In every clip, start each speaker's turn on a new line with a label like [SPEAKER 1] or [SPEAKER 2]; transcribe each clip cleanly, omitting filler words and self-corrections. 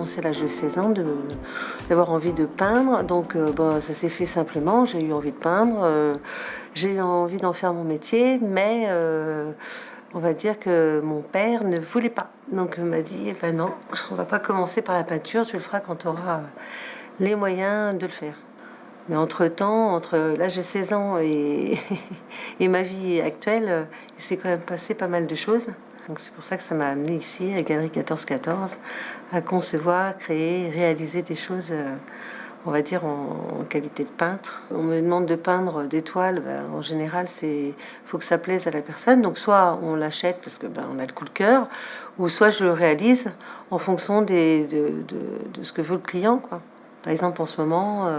[SPEAKER 1] commencé à l'âge de 16 ans d'avoir envie de peindre. Donc ça s'est fait simplement, j'ai eu envie de peindre, j'ai eu envie d'en faire mon métier, mais on va dire que mon père ne voulait pas. Donc il m'a dit, ben non, on va pas commencer par la peinture, tu le feras quand tu auras les moyens de le faire. Mais entre-temps, entre l'âge de 16 ans et, et ma vie actuelle, il s'est quand même passé pas mal de choses. Donc c'est pour ça que ça m'a amené ici, à Galerie 1414, à concevoir, créer, réaliser des choses, on va dire, en qualité de peintre. On me demande de peindre des toiles, en général, faut que ça plaise à la personne. Donc soit on l'achète parce que on a le coup de cœur, ou soit je le réalise en fonction de ce que veut le client, quoi. Par exemple, en ce moment,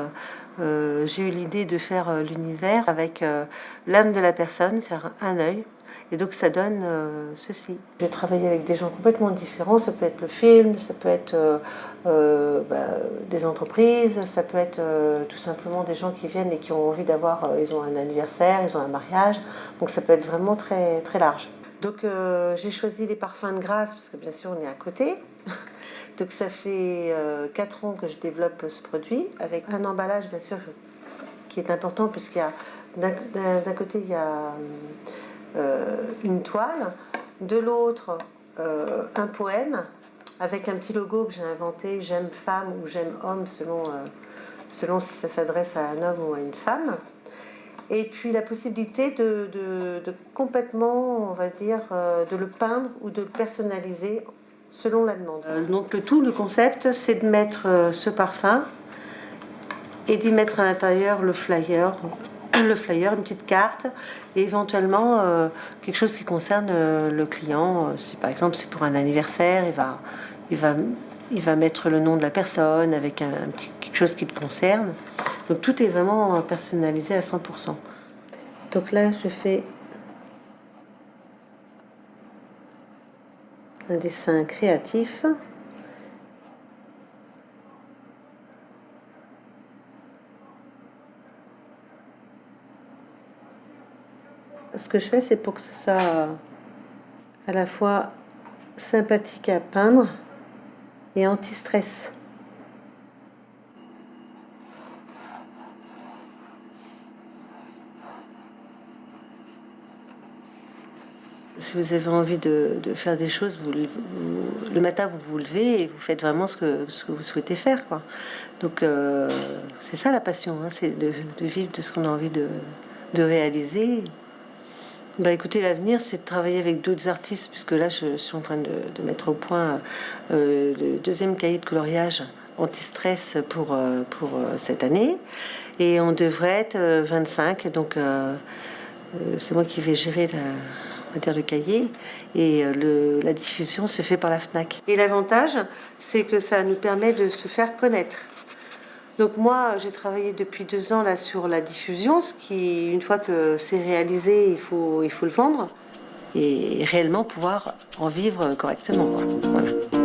[SPEAKER 1] j'ai eu l'idée de faire l'univers avec l'âme de la personne, c'est-à-dire un œil. Et donc ça donne ceci. J'ai travaillé avec des gens complètement différents. Ça peut être le film, ça peut être des entreprises, ça peut être tout simplement des gens qui viennent et qui ont envie d'avoir, ils ont un anniversaire, ils ont un mariage. Donc ça peut être vraiment très, très large. Donc j'ai choisi les parfums de grâce parce que bien sûr on est à côté. Donc ça fait 4 ans que je développe ce produit avec un emballage bien sûr qui est important puisqu'il y a d'un côté il y a une toile, de l'autre un poème avec un petit logo que j'ai inventé, j'aime femme ou j'aime homme selon si ça s'adresse à un homme ou à une femme. Et puis la possibilité de complètement, on va dire, de le peindre ou de le personnaliser selon la demande. Donc le concept, c'est de mettre ce parfum et d'y mettre à l'intérieur le flyer, une petite carte, et éventuellement quelque chose qui concerne le client. Si par exemple c'est pour un anniversaire, il va mettre le nom de la personne avec quelque chose qui le concerne. Donc tout est vraiment personnalisé à 100%. Donc là, je fais un dessin créatif. Ce que je fais, c'est pour que ce soit à la fois sympathique à peindre et anti-stress. Si vous avez envie de faire des choses, le matin vous vous levez et vous faites vraiment ce que vous souhaitez faire, quoi. Donc c'est ça la passion, hein, c'est de vivre de ce qu'on a envie de réaliser. Écoutez, l'avenir, c'est de travailler avec d'autres artistes, puisque là, je suis en train de mettre au point le deuxième cahier de coloriage anti-stress pour cette année. Et on devrait être 25, donc c'est moi qui vais gérer on va dire le cahier, et la diffusion se fait par la FNAC. Et l'avantage, c'est que ça nous permet de se faire connaître. Donc moi, j'ai travaillé depuis 2 ans là sur la diffusion, ce qui, une fois que c'est réalisé, il faut le vendre et réellement pouvoir en vivre correctement, quoi. Voilà.